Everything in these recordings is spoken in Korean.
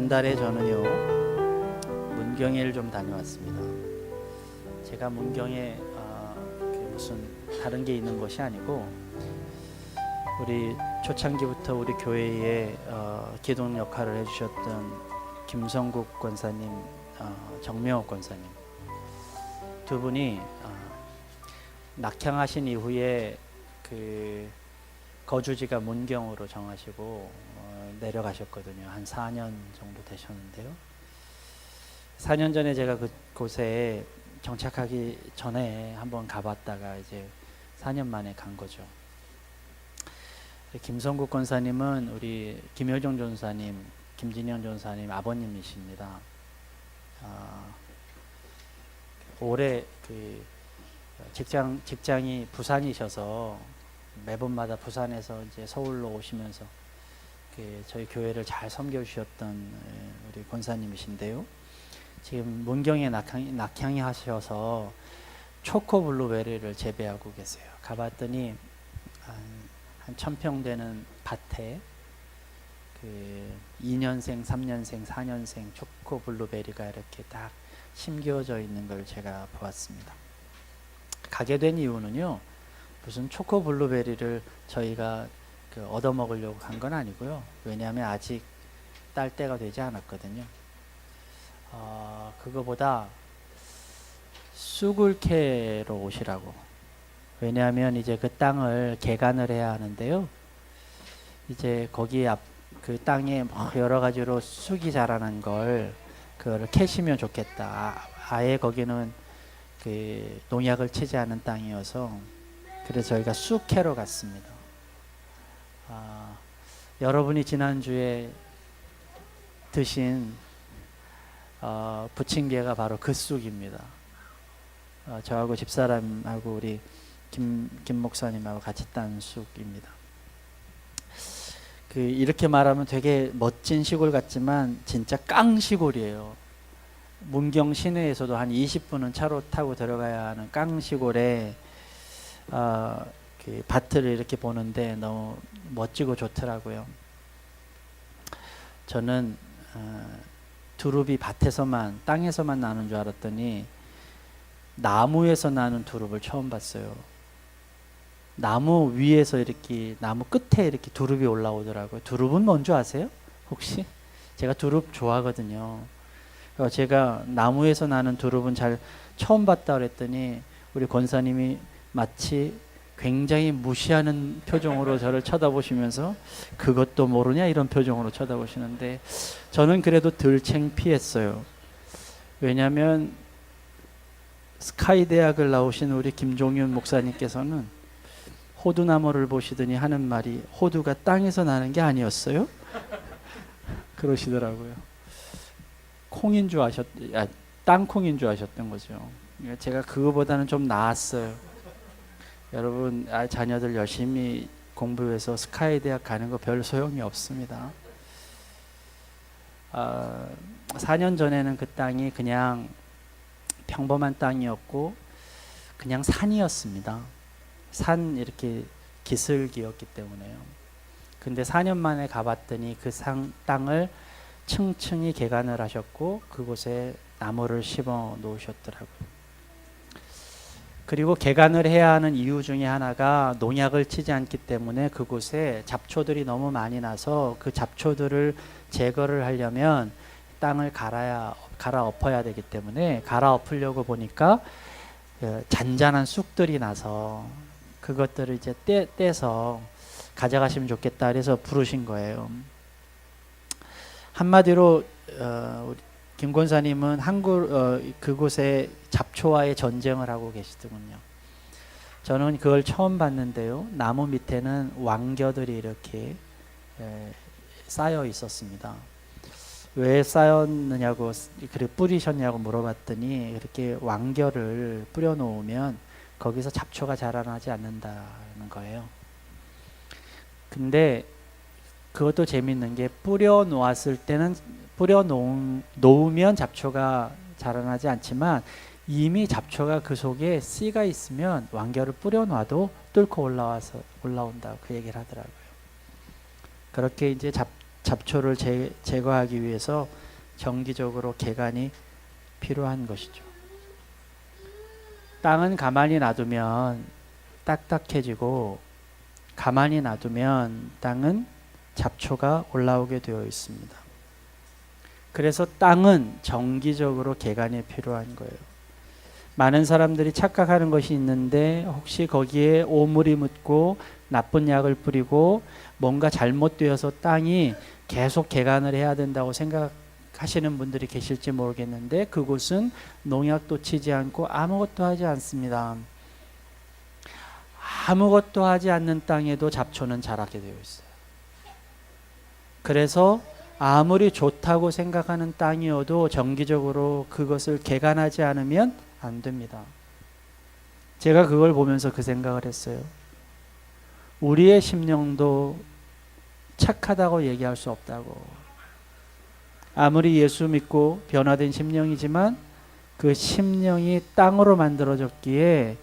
지난달에 저는요 문경에를 좀 다녀왔습니다. 제가 문경에 무슨 다른 게 있는 것이 아니고 우리 초창기부터 우리 교회에 기동 역할을 해주셨던 김성국 권사님, 정명옥 권사님 두 분이 낙향하신 이후에 그 거주지가 문경으로 정하시고 내려가셨거든요. 한 4년 정도 되셨는데요. 4년 전에 제가 그곳에 정착하기 전에 한번 가봤다가 이제 4년 만에 간 거죠. 김성국 권사님은 우리 김효정 전사님, 김진영 전사님 아버님이십니다. 올해 그 직장이 부산이셔서 매번마다 부산에서 이제 서울로 오시면서 저희 교회를 잘 섬겨주셨던 우리 권사님이신데요. 지금 문경에 낙향이 하셔서 초코 블루베리를 재배하고 계세요. 가봤더니 한 1000평 되는 밭에 2년생, 3년생, 4년생 초코 블루베리가 이렇게 딱 심겨져 있는 걸 제가 보았습니다. 가게 된 이유는요, 무슨 초코 블루베리를 저희가 얻어 먹으려고 간 건 아니고요. 왜냐하면 아직 딸 때가 되지 않았거든요. 그거보다 쑥을 캐러 오시라고. 왜냐하면 이제 그 땅을 개간을 해야 하는데요. 이제 거기 그 땅에 여러 가지로 쑥이 자라는 그거를 캐시면 좋겠다. 아예 거기는 그 농약을 치지 않은 땅이어서 그래서 저희가 쑥 캐러 갔습니다. 여러분이 지난주에 드신 부침개가 바로 그 쑥입니다. 저하고 집사람하고 우리 김 목사님하고 같이 딴 쑥입니다. 이렇게 말하면 되게 멋진 시골 같지만 진짜 깡시골이에요. 문경 시내에서도 한 20분은 차로 타고 들어가야 하는 깡시골에 밭을 이렇게 보는데 너무 멋지고 좋더라고요. 저는 두릅이 밭에서만, 땅에서만 나는 줄 알았더니 나무에서 나는 두릅을 처음 봤어요. 나무 위에서 이렇게, 나무 끝에 이렇게 두릅이 올라오더라고요. 두릅은 뭔 줄 아세요? 혹시? 제가 두릅 좋아하거든요. 제가 나무에서 나는 두릅은 잘 처음 봤다 그랬더니 우리 권사님이 마치 굉장히 무시하는 표정으로 저를 쳐다보시면서 그것도 모르냐 이런 표정으로 쳐다보시는데 저는 그래도 덜 창피했어요. 왜냐하면 스카이 대학을 나오신 우리 김종윤 목사님께서는 호두나무를 보시더니 하는 말이 호두가 땅에서 나는 게 아니었어요? 그러시더라고요. 콩인 줄 땅콩인 줄 아셨던 거죠. 제가 그거보다는 좀 나았어요. 여러분, 자녀들 열심히 공부해서 스카이 대학 가는 거 별 소용이 없습니다. 4년 전에는 그 땅이 그냥 평범한 땅이었고 그냥 산이었습니다. 산 이렇게 기슭이었기 때문에요. 근데 4년 만에 가봤더니 그 땅을 층층이 개간을 하셨고 그곳에 나무를 심어 놓으셨더라고요. 그리고 개간을 해야 하는 이유 중에 하나가 농약을 치지 않기 때문에 그곳에 잡초들이 너무 많이 나서 그 잡초들을 제거를 하려면 땅을 갈아엎어야 되기 때문에 갈아엎으려고 보니까 잔잔한 쑥들이 나서 그것들을 이제 떼서 가져가시면 좋겠다 그래서 부르신 거예요. 한마디로 우리 김 권사님은 그곳에 잡초와의 전쟁을 하고 계시더군요. 저는 그걸 처음 봤는데요. 나무 밑에는 왕겨들이 이렇게 쌓여 있었습니다. 왜 쌓였느냐고 그래 뿌리셨냐고 물어봤더니 이렇게 왕겨를 뿌려 놓으면 거기서 잡초가 자라나지 않는다는 거예요. 근데 그것도 재밌는 게 뿌려 놓으면 잡초가 자라나지 않지만 이미 잡초가 그 속에 씨가 있으면 왕겨를 뿌려 놔도 뚫고 올라온다고 그 얘기를 하더라고요. 그렇게 이제 잡초를 제거하기 위해서 정기적으로 개간이 필요한 것이죠. 땅은 가만히 놔두면 딱딱해지고 가만히 놔두면 땅은 잡초가 올라오게 되어 있습니다. 그래서 땅은 정기적으로 개간이 필요한 거예요. 많은 사람들이 착각하는 것이 있는데 혹시 거기에 오물이 묻고 나쁜 약을 뿌리고 뭔가 잘못되어서 땅이 계속 개간을 해야 된다고 생각하시는 분들이 계실지 모르겠는데 그곳은 농약도 치지 않고 아무것도 하지 않습니다. 아무것도 하지 않는 땅에도 잡초는 자라게 되어 있어요. 그래서 아무리 좋다고 생각하는 땅이어도 정기적으로 그것을 개간하지 않으면 안 됩니다. 제가 그걸 보면서 그 생각을 했어요. 우리의 심령도 착하다고 얘기할 수 없다고. 아무리 예수 믿고 변화된 심령이지만 그 심령이 땅으로 만들어졌기에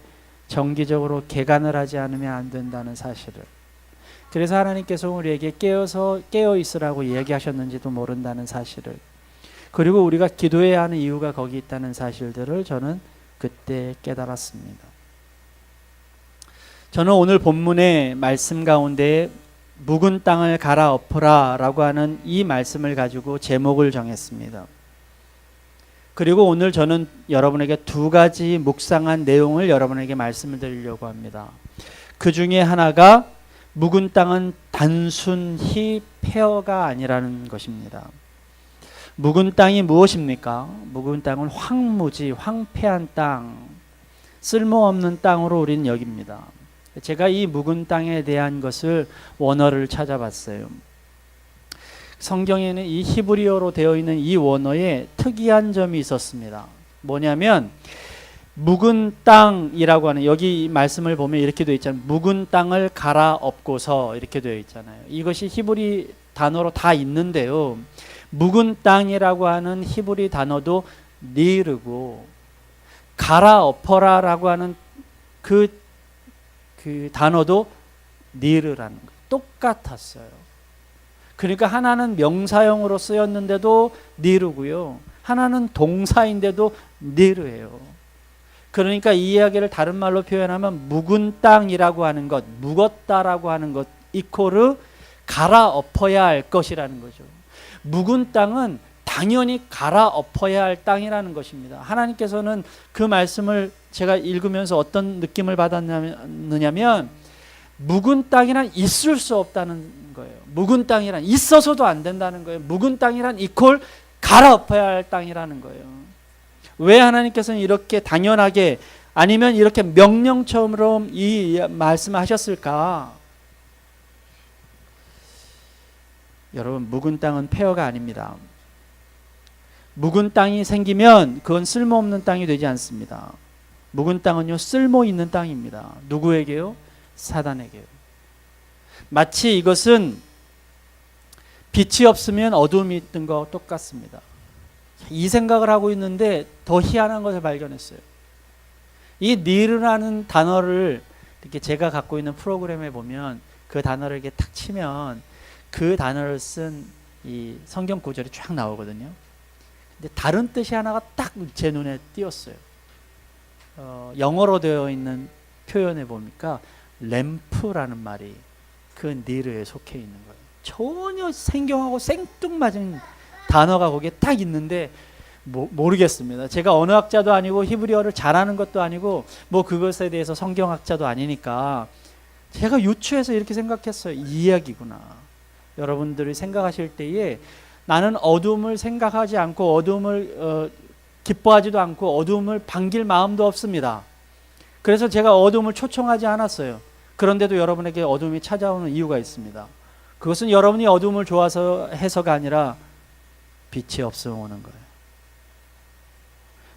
정기적으로 개간을 하지 않으면 안 된다는 사실을. 그래서 하나님께서 우리에게 깨어 있으라고 얘기하셨는지도 모른다는 사실을. 그리고 우리가 기도해야 하는 이유가 거기 있다는 사실들을 저는 그때 깨달았습니다. 저는 오늘 본문의 말씀 가운데 묵은 땅을 갈아엎으라 라고 하는 이 말씀을 가지고 제목을 정했습니다. 그리고 오늘 저는 여러분에게 두 가지 묵상한 내용을 여러분에게 말씀을 드리려고 합니다. 그 중에 하나가 묵은 땅은 단순히 폐허가 아니라는 것입니다. 묵은 땅이 무엇입니까? 묵은 땅은 황무지, 황폐한 땅, 쓸모없는 땅으로 우리는 여깁니다. 제가 이 묵은 땅에 대한 것을 원어를 찾아봤어요. 성경에는 이 히브리어로 되어 있는 이 원어에 특이한 점이 있었습니다. 뭐냐면 묵은 땅이라고 하는, 여기 말씀을 보면 이렇게 되어 있잖아요. 묵은 땅을 갈아엎고서 이렇게 되어 있잖아요. 이것이 히브리 단어로 다 있는데요. 묵은 땅이라고 하는 히브리 단어도 니르고 갈아엎어라라고 하는 그 단어도 니르라는 거 똑같았어요. 그러니까 하나는 명사형으로 쓰였는데도 니르고요. 하나는 동사인데도 니르예요. 그러니까 이 이야기를 다른 말로 표현하면 묵은 땅이라고 하는 것, 묵었다라고 하는 것 이코르 갈아엎어야 할 것이라는 거죠. 묵은 땅은 당연히 갈아엎어야 할 땅이라는 것입니다. 하나님께서는 그 말씀을 제가 읽으면서 어떤 느낌을 받았느냐면 묵은 땅이란 있을 수 없다는 거예요. 묵은 땅이란 있어서도 안 된다는 거예요. 묵은 땅이란 이퀄 갈아엎어야 할 땅이라는 거예요. 왜 하나님께서는 이렇게 당연하게 아니면 이렇게 명령처럼 이 말씀하셨을까? 여러분, 묵은 땅은 폐허가 아닙니다. 묵은 땅이 생기면 그건 쓸모없는 땅이 되지 않습니다. 묵은 땅은요, 쓸모 있는 땅입니다. 누구에게요? 사단에게요. 마치 이것은 빛이 없으면 어둠이 있는 거 똑같습니다. 이 생각을 하고 있는데 더 희한한 것을 발견했어요. 이 니르라는 단어를 이렇게 제가 갖고 있는 프로그램에 보면 그 단어를 이렇게 탁 치면 그 단어를 쓴 이 성경 구절이 쫙 나오거든요. 근데 다른 뜻이 하나가 딱 제 눈에 띄었어요. 영어로 되어 있는 표현에 보니까 램프라는 말이 그 니르에 속해 있는 거예요. 전혀 성경하고 생뚱맞은 단어가 거기에 딱 있는데 모르겠습니다. 제가 언어학자도 아니고 히브리어를 잘하는 것도 아니고 뭐 그것에 대해서 성경학자도 아니니까 제가 유추해서 이렇게 생각했어요. 이 이야기구나. 여러분들이 생각하실 때에 나는 어둠을 생각하지 않고 어둠을 기뻐하지도 않고 어둠을 반길 마음도 없습니다. 그래서 제가 어둠을 초청하지 않았어요. 그런데도 여러분에게 어둠이 찾아오는 이유가 있습니다. 그것은 여러분이 어둠을 좋아서 해서가 아니라 빛이 없으면 오는 거예요.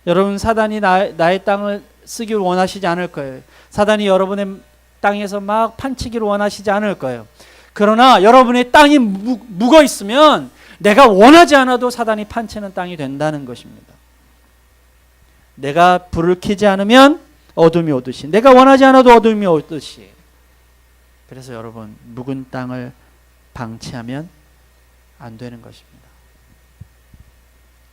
여러분, 사단이 나의 땅을 쓰기를 원하시지 않을 거예요. 사단이 여러분의 땅에서 막 판치기를 원하시지 않을 거예요. 그러나 여러분의 땅이 묵어 있으면 내가 원하지 않아도 사단이 판치는 땅이 된다는 것입니다. 내가 불을 켜지 않으면 어둠이 오듯이, 내가 원하지 않아도 어둠이 오듯이. 그래서 여러분, 묵은 땅을 방치하면 안 되는 것입니다.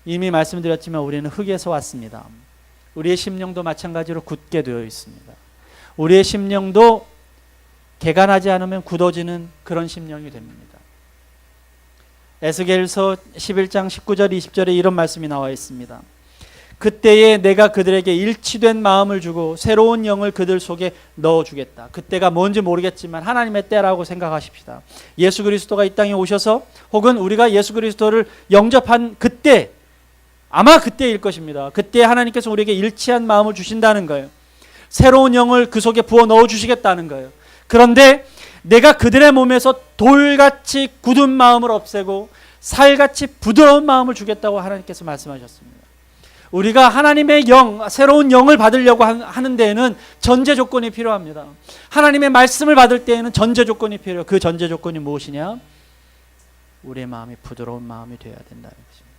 이미 말씀드렸지만 우리는 흙에서 왔습니다. 우리의 심령도 마찬가지로 굳게 되어 있습니다. 우리의 심령도 개간하지 않으면 굳어지는 그런 심령이 됩니다. 에스겔서 11장 19절 20절에 이런 말씀이 나와 있습니다. 그때에 내가 그들에게 일치된 마음을 주고 새로운 영을 그들 속에 넣어주겠다. 그때가 뭔지 모르겠지만 하나님의 때라고 생각하십시다. 예수 그리스도가 이 땅에 오셔서 혹은 우리가 예수 그리스도를 영접한 그때, 아마 그때일 것입니다. 그때 하나님께서 우리에게 일치한 마음을 주신다는 거예요. 새로운 영을 그 속에 부어 넣어주시겠다는 거예요. 그런데 내가 그들의 몸에서 돌같이 굳은 마음을 없애고 살같이 부드러운 마음을 주겠다고 하나님께서 말씀하셨습니다. 우리가 하나님의 영, 새로운 영을 받으려고 하는 데에는 전제 조건이 필요합니다. 하나님의 말씀을 받을 때에는 전제 조건이 필요해요. 그 전제 조건이 무엇이냐? 우리의 마음이 부드러운 마음이 되어야 된다는 것입니다.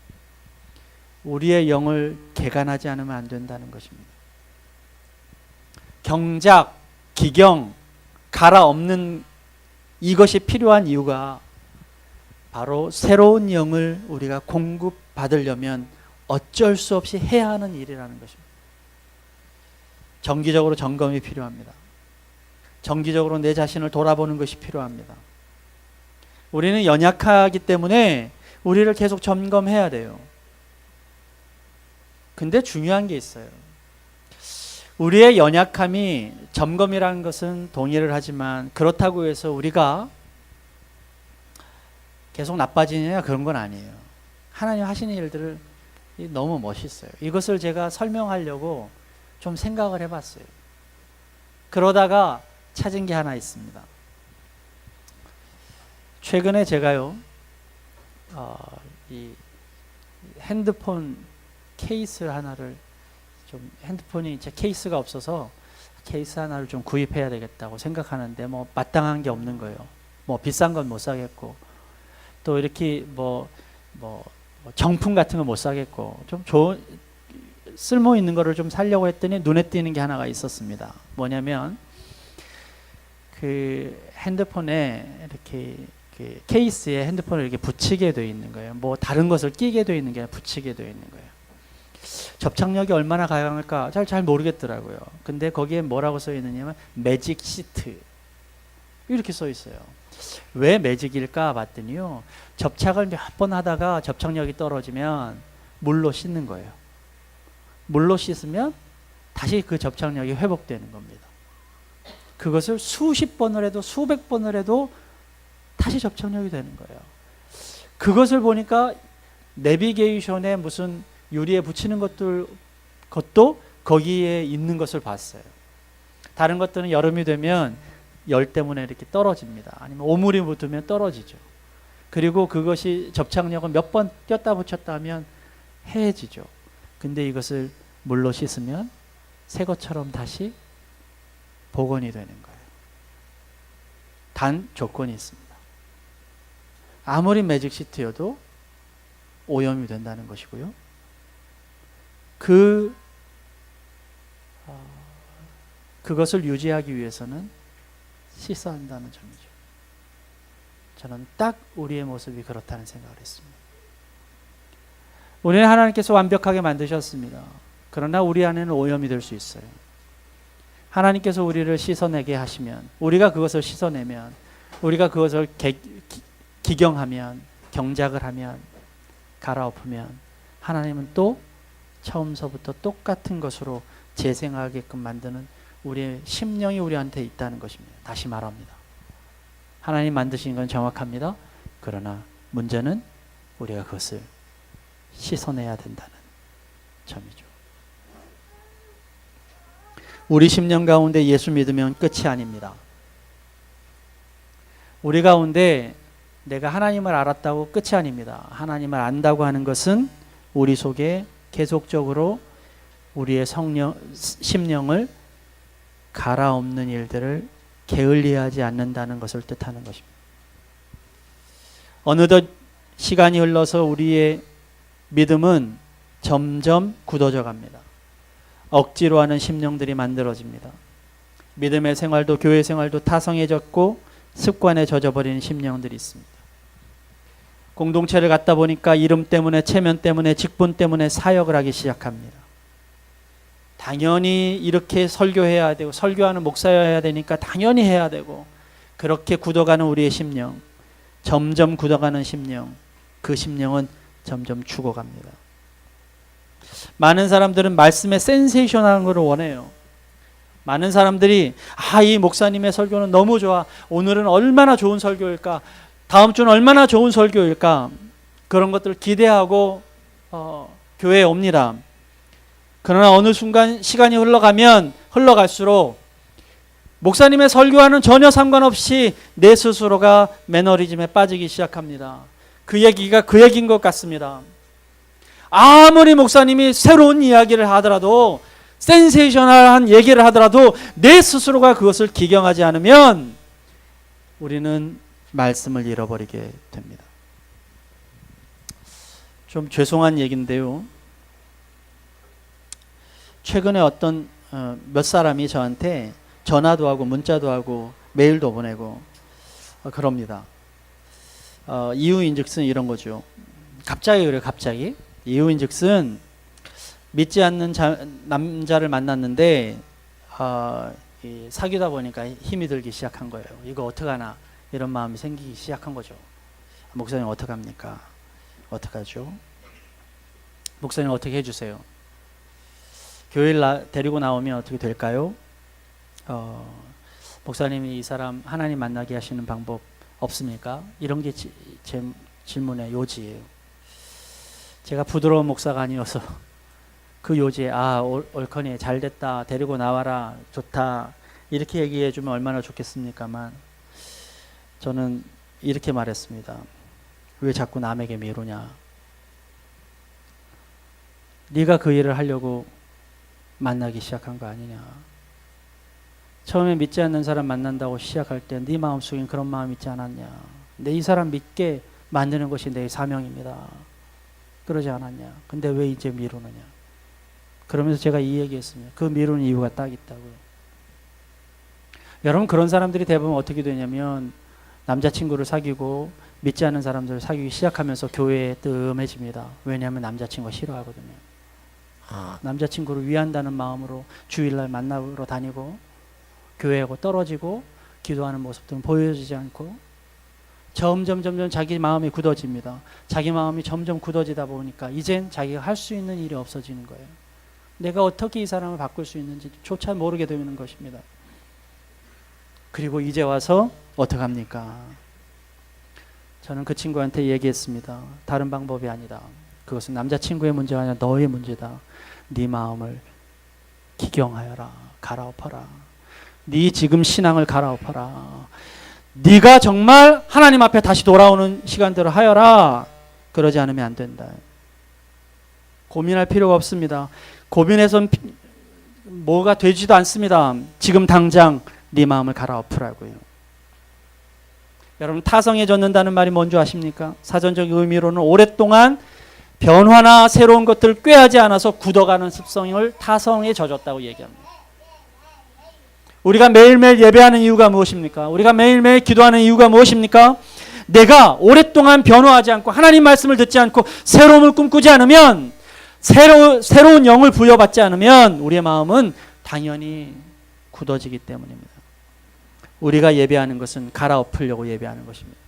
우리의 영을 개간하지 않으면 안 된다는 것입니다. 경작, 기경, 갈아엎는 이것이 필요한 이유가 바로 새로운 영을 우리가 공급받으려면 어쩔 수 없이 해야 하는 일이라는 것입니다. 정기적으로 점검이 필요합니다. 정기적으로 내 자신을 돌아보는 것이 필요합니다. 우리는 연약하기 때문에 우리를 계속 점검해야 돼요. 근데 중요한 게 있어요. 우리의 연약함이 점검이라는 것은 동의를 하지만 그렇다고 해서 우리가 계속 나빠지느냐 그런 건 아니에요. 하나님 하시는 일들을 너무 멋있어요. 이것을 제가 설명하려고 좀 생각을 해봤어요. 그러다가 찾은 게 하나 있습니다. 최근에 제가요, 이 핸드폰 케이스 하나를 좀, 핸드폰이 제 케이스가 없어서 케이스 하나를 좀 구입해야 되겠다고 생각하는데 뭐 마땅한 게 없는 거예요. 뭐 비싼 건 못 사겠고 또 이렇게 뭐 정품 같은 거 못 사겠고 좀 좋은 쓸모 있는 거를 좀 사려고 했더니 눈에 띄는 게 하나가 있었습니다. 뭐냐면 그 핸드폰에 이렇게 그 케이스에 핸드폰을 이렇게 붙이게 되어 있는 거예요. 뭐 다른 것을 끼게 되어 있는 게 아니라 붙이게 되어 있는 거예요. 접착력이 얼마나 강할까 잘 모르겠더라고요. 근데 거기에 뭐라고 써 있느냐면 매직 시트 이렇게 써 있어요. 왜 매직일까 봤더니요, 접착을 몇 번 하다가 접착력이 떨어지면 물로 씻는 거예요. 물로 씻으면 다시 그 접착력이 회복되는 겁니다. 그것을 수십 번을 해도 수백 번을 해도 다시 접착력이 되는 거예요. 그것을 보니까 내비게이션에 무슨 유리에 붙이는 것도 거기에 있는 것을 봤어요. 다른 것들은 여름이 되면 열 때문에 이렇게 떨어집니다. 아니면 오물이 묻으면 떨어지죠. 그리고 그것이 접착력은 몇 번 꼈다 붙였다 하면 해지죠. 근데 이것을 물로 씻으면 새 것처럼 다시 복원이 되는 거예요. 단 조건이 있습니다. 아무리 매직 시트여도 오염이 된다는 것이고요. 그것을 유지하기 위해서는 씻어야 한다는 점이죠. 저는 딱 우리의 모습이 그렇다는 생각을 했습니다. 우리는 하나님께서 완벽하게 만드셨습니다. 그러나 우리 안에는 오염이 될 수 있어요. 하나님께서 우리를 씻어내게 하시면, 우리가 그것을 씻어내면, 우리가 그것을 기경하면, 경작을 하면, 갈아엎으면 하나님은 또 처음서부터 똑같은 것으로 재생하게끔 만드는 우리의 심령이 우리한테 있다는 것입니다. 다시 말합니다. 하나님 만드신 건 정확합니다. 그러나 문제는 우리가 그것을 씻어내야 된다는 점이죠. 우리 심령 가운데 예수 믿으면 끝이 아닙니다. 우리 가운데 내가 하나님을 알았다고 끝이 아닙니다. 하나님을 안다고 하는 것은 우리 속에 계속적으로 우리의 심령을 갈아엎는 일들을 게을리하지 않는다는 것을 뜻하는 것입니다. 어느덧 시간이 흘러서 우리의 믿음은 점점 굳어져 갑니다. 억지로 하는 심령들이 만들어집니다. 믿음의 생활도 교회 생활도 타성해졌고 습관에 젖어버리는 심령들이 있습니다. 공동체를 갖다 보니까 이름 때문에, 체면 때문에, 직분 때문에 사역을 하기 시작합니다. 당연히 이렇게 설교해야 되고 설교하는 목사여야 되니까 당연히 해야 되고, 그렇게 굳어가는 우리의 심령, 점점 굳어가는 심령, 그 심령은 점점 죽어갑니다. 많은 사람들은 말씀의 센세이션한 것을 원해요. 많은 사람들이 이 목사님의 설교는 너무 좋아, 오늘은 얼마나 좋은 설교일까, 다음 주는 얼마나 좋은 설교일까, 그런 것들을 기대하고 교회에 옵니다. 그러나 어느 순간 시간이 흘러갈수록 목사님의 설교와는 전혀 상관없이 내 스스로가 매너리즘에 빠지기 시작합니다. 그 얘기가 그 얘기인 것 같습니다. 아무리 목사님이 새로운 이야기를 하더라도, 센세이셔널한 얘기를 하더라도 내 스스로가 그것을 기경하지 않으면 우리는 말씀을 잃어버리게 됩니다. 좀 죄송한 얘기인데요, 최근에 어떤 몇 사람이 저한테 전화도 하고 문자도 하고 메일도 보내고 그럽니다. 이유인즉슨 이런 거죠. 갑자기 그래요. 갑자기 이유인즉슨 믿지 않는 남자를 만났는데 사귀다 보니까 힘이 들기 시작한 거예요. 이거 어떡하나, 이런 마음이 생기기 시작한 거죠. 목사님 어떡합니까? 어떡하죠? 목사님 어떻게 해주세요? 교회를 데리고 나오면 어떻게 될까요? 목사님이 이 사람 하나님 만나게 하시는 방법 없습니까? 이런 게 제 질문의 요지예요. 제가 부드러운 목사가 아니어서 그 요지에 옳거니 잘됐다, 데리고 나와라, 좋다, 이렇게 얘기해 주면 얼마나 좋겠습니까만, 저는 이렇게 말했습니다. 왜 자꾸 남에게 미루냐? 네가 그 일을 하려고 만나기 시작한 거 아니냐? 처음에 믿지 않는 사람 만난다고 시작할 때 네 마음속엔 그런 마음 있지 않았냐? 내 이 사람 믿게 만드는 것이 내 사명입니다. 그러지 않았냐? 근데 왜 이제 미루느냐? 그러면서 제가 이 얘기했습니다. 그 미루는 이유가 딱 있다고요. 여러분, 그런 사람들이 대부분 어떻게 되냐면 남자친구를 사귀고 믿지 않는 사람들을 사귀기 시작하면서 교회에 뜸해집니다. 왜냐하면 남자친구가 싫어하거든요. 남자친구를 위한다는 마음으로 주일날 만나러 다니고 교회하고 떨어지고 기도하는 모습들은 보여지지 않고 점점 자기 마음이 굳어집니다. 자기 마음이 점점 굳어지다 보니까 이젠 자기가 할 수 있는 일이 없어지는 거예요. 내가 어떻게 이 사람을 바꿀 수 있는지 조차 모르게 되는 것입니다. 그리고 이제 와서 어떡합니까? 저는 그 친구한테 얘기했습니다. 다른 방법이 아니다. 그것은 남자친구의 문제가 아니라 너의 문제다. 네 마음을 기경하여라. 갈아엎어라. 네 지금 신앙을 갈아엎어라. 네가 정말 하나님 앞에 다시 돌아오는 시간들을 하여라. 그러지 않으면 안 된다. 고민할 필요가 없습니다. 고민해선 뭐가 되지도 않습니다. 지금 당장 네 마음을 갈아엎으라고요. 여러분, 타성해졌는다는 말이 뭔지 아십니까? 사전적 의미로는 오랫동안 변화나 새로운 것들을 꾀하지 않아서 굳어가는 습성을 타성에 젖었다고 얘기합니다. 우리가 매일매일 예배하는 이유가 무엇입니까? 우리가 매일매일 기도하는 이유가 무엇입니까? 내가 오랫동안 변화하지 않고 하나님 말씀을 듣지 않고 새로움을 꿈꾸지 않으면, 새로운 영을 부여받지 않으면 우리의 마음은 당연히 굳어지기 때문입니다. 우리가 예배하는 것은 갈아엎으려고 예배하는 것입니다.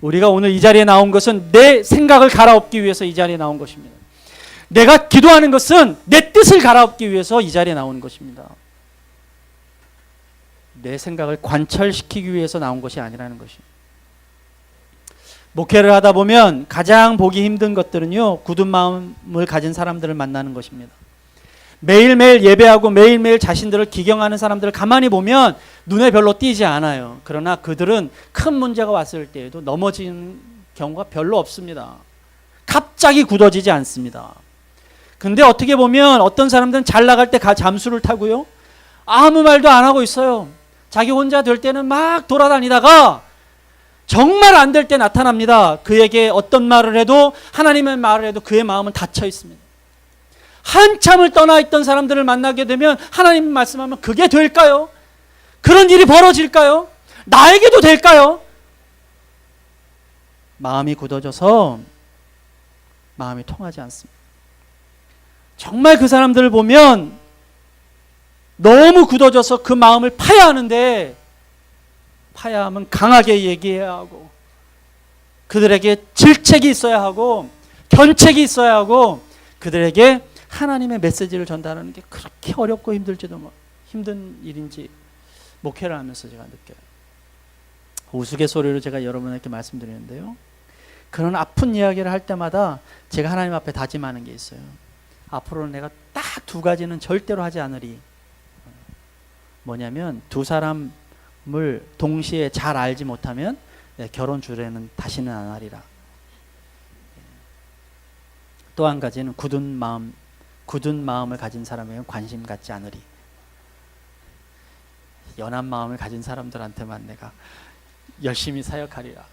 우리가 오늘 이 자리에 나온 것은 내 생각을 갈아엎기 위해서 이 자리에 나온 것입니다. 내가 기도하는 것은 내 뜻을 갈아엎기 위해서 이 자리에 나오는 것입니다. 내 생각을 관철시키기 위해서 나온 것이 아니라는 것입니다. 목회를 하다 보면 가장 보기 힘든 것들은요, 굳은 마음을 가진 사람들을 만나는 것입니다. 매일매일 예배하고 매일매일 자신들을 기경하는 사람들을 가만히 보면 눈에 별로 띄지 않아요. 그러나 그들은 큰 문제가 왔을 때에도 넘어지는 경우가 별로 없습니다. 갑자기 굳어지지 않습니다. 근데 어떻게 보면 어떤 사람들은 잘 나갈 때 잠수를 타고요, 아무 말도 안 하고 있어요. 자기 혼자 될 때는 막 돌아다니다가 정말 안 될 때 나타납니다. 그에게 어떤 말을 해도, 하나님의 말을 해도 그의 마음은 닫혀 있습니다. 한참을 떠나 있던 사람들을 만나게 되면 하나님 말씀하면 그게 될까요? 그런 일이 벌어질까요? 나에게도 될까요? 마음이 굳어져서 마음이 통하지 않습니다. 정말 그 사람들을 보면 너무 굳어져서 그 마음을 파야 하는데, 파야 하면 강하게 얘기해야 하고, 그들에게 질책이 있어야 하고, 견책이 있어야 하고, 그들에게 하나님의 메시지를 전달하는 게 그렇게 어렵고 힘든 일인지 목회를 하면서 제가 느껴요. 우스갯소리로 제가 여러분에게 말씀드리는데요, 그런 아픈 이야기를 할 때마다 제가 하나님 앞에 다짐하는 게 있어요. 앞으로는 내가 딱 두 가지는 절대로 하지 않으리. 뭐냐면, 두 사람을 동시에 잘 알지 못하면 결혼 주례는 다시는 안 하리라. 또 한 가지는 굳은 마음을 가진 사람에게 관심 갖지 않으리. 연한 마음을 가진 사람들한테만 내가 열심히 사역하리라.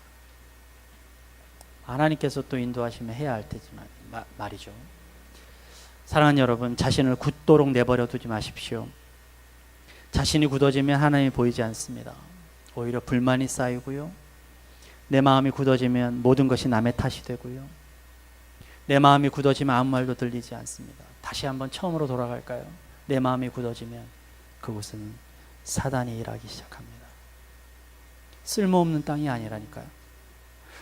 하나님께서 또 인도하시면 해야 할 테지만 말이죠. 사랑하는 여러분, 자신을 굳도록 내버려 두지 마십시오. 자신이 굳어지면 하나님이 보이지 않습니다. 오히려 불만이 쌓이고요, 내 마음이 굳어지면 모든 것이 남의 탓이 되고요, 내 마음이 굳어지면 아무 말도 들리지 않습니다. 다시 한번 처음으로 돌아갈까요? 내 마음이 굳어지면 그곳은 사단이 일하기 시작합니다. 쓸모없는 땅이 아니라니까요.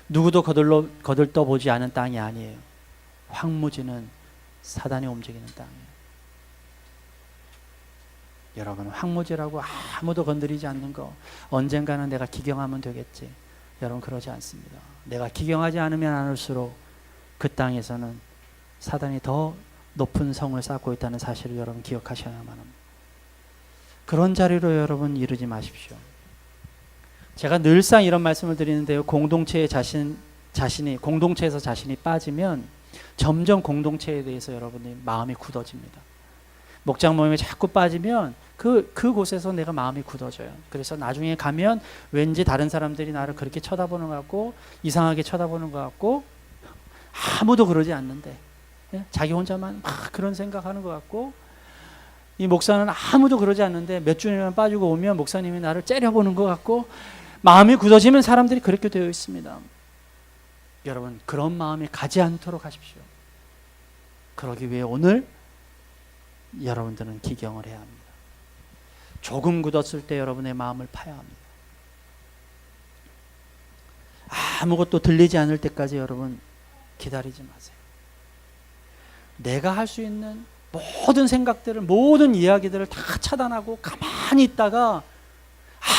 누구도 거들떠 보지 않은 땅이 아니에요. 황무지는 사단이 움직이는 땅이에요. 여러분, 황무지라고 아무도 건드리지 않는 거, 언젠가는 내가 기경하면 되겠지. 여러분, 그러지 않습니다. 내가 기경하지 않으면 않을수록 그 땅에서는 사단이 더 높은 성을 쌓고 있다는 사실을 여러분 기억하셔야만 합니다. 그런 자리로 여러분 이르지 마십시오. 제가 늘상 이런 말씀을 드리는데요, 공동체에서 자신이 빠지면 점점 공동체에 대해서 여러분의 마음이 굳어집니다. 목장 모임에 자꾸 빠지면 그곳에서 내가 마음이 굳어져요. 그래서 나중에 가면 왠지 다른 사람들이 나를 그렇게 쳐다보는 것 같고, 이상하게 쳐다보는 것 같고, 아무도 그러지 않는데 자기 혼자만 막 그런 생각하는 것 같고, 이 목사는 아무도 그러지 않는데 몇 주년만 빠지고 오면 목사님이 나를 째려보는 것 같고, 마음이 굳어지면 사람들이 그렇게 되어 있습니다. 여러분, 그런 마음이 가지 않도록 하십시오. 그러기 위해 오늘 여러분들은 기경을 해야 합니다. 조금 굳었을 때 여러분의 마음을 파야 합니다. 아무것도 들리지 않을 때까지 여러분 기다리지 마세요. 내가 할 수 있는 모든 생각들을, 모든 이야기들을 다 차단하고 가만히 있다가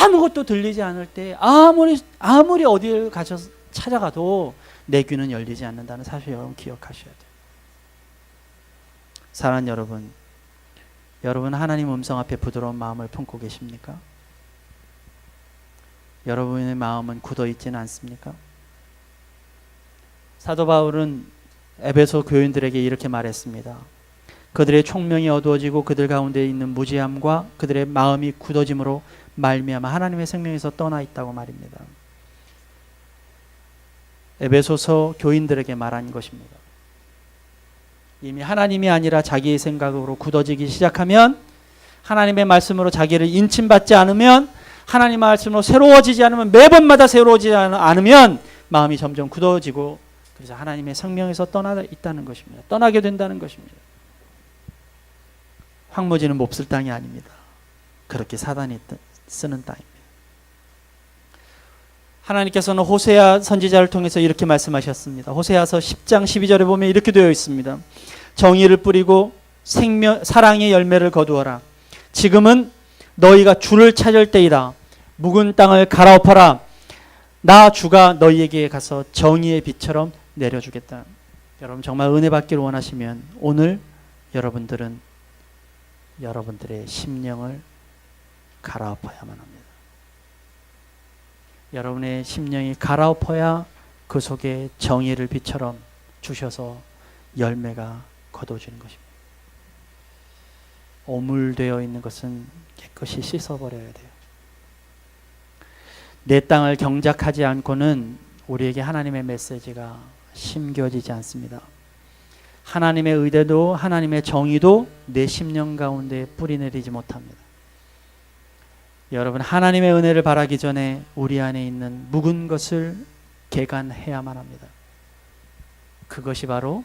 아무것도 들리지 않을 때 아무리 어디를 찾아가도 내 귀는 열리지 않는다는 사실 여러분 기억하셔야 돼요. 사랑하는 여러분 하나님 음성 앞에 부드러운 마음을 품고 계십니까? 여러분의 마음은 굳어 있지는 않습니까? 사도 바울은 에베소 교인들에게 이렇게 말했습니다. 그들의 총명이 어두워지고 그들 가운데 있는 무지함과 그들의 마음이 굳어짐으로 말미암아 하나님의 생명에서 떠나 있다고 말입니다. 에베소서 교인들에게 말한 것입니다. 이미 하나님이 아니라 자기의 생각으로 굳어지기 시작하면, 하나님의 말씀으로 자기를 인침받지 않으면, 하나님의 말씀으로 새로워지지 않으면, 매번마다 새로워지지 않으면 마음이 점점 굳어지고, 그래서 하나님의 생명에서 떠나 있다는 것입니다. 떠나게 된다는 것입니다. 황무지는 몹쓸 땅이 아닙니다. 그렇게 사단이 쓰는 땅입니다. 하나님께서는 호세아 선지자를 통해서 이렇게 말씀하셨습니다. 호세아서 10장 12절에 보면 이렇게 되어 있습니다. 정의를 뿌리고 사랑의 열매를 거두어라. 지금은 너희가 주를 찾을 때이다. 묵은 땅을 갈아엎어라. 나 주가 너희에게 가서 정의의 빛처럼 내려주겠다. 여러분 정말 은혜 받기를 원하시면 오늘 여러분들은 여러분들의 심령을 갈아엎어야만 합니다. 여러분의 심령이 갈아엎어야 그 속에 정의를 빛처럼 주셔서 열매가 거둬지는 것입니다. 오물되어 있는 것은 깨끗이 씻어버려야 돼요. 내 땅을 경작하지 않고는 우리에게 하나님의 메시지가 심겨지지 않습니다. 하나님의 의대도 하나님의 정의도 내 심령 가운데 뿌리내리지 못합니다. 여러분 하나님의 은혜를 바라기 전에 우리 안에 있는 묵은 것을 개간해야만 합니다. 그것이 바로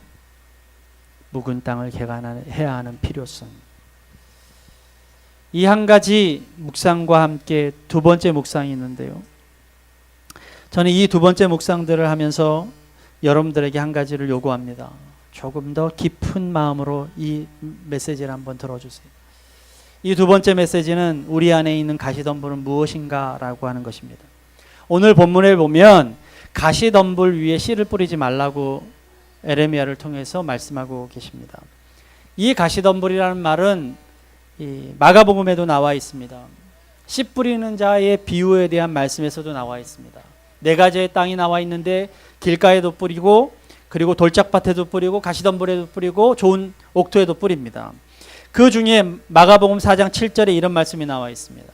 묵은 땅을 개간해야 하는 필요성. 이 한 가지 묵상과 함께 두 번째 묵상이 있는데요. 저는 이 두 번째 묵상들을 하면서 여러분들에게 한 가지를 요구합니다. 조금 더 깊은 마음으로 이 메시지를 한번 들어주세요. 이 두 번째 메시지는 우리 안에 있는 가시덤불은 무엇인가 라고 하는 것입니다. 오늘 본문에 보면 가시덤불 위에 씨를 뿌리지 말라고 에레미야를 통해서 말씀하고 계십니다. 이 가시덤불이라는 말은 이 마가복음에도 나와 있습니다. 씨 뿌리는 자의 비유에 대한 말씀에서도 나와 있습니다. 네 가지의 땅이 나와 있는데 길가에도 뿌리고 그리고 돌짝밭에도 뿌리고 가시덤불에도 뿌리고 좋은 옥토에도 뿌립니다. 그 중에 마가복음 4장 7절에 이런 말씀이 나와 있습니다.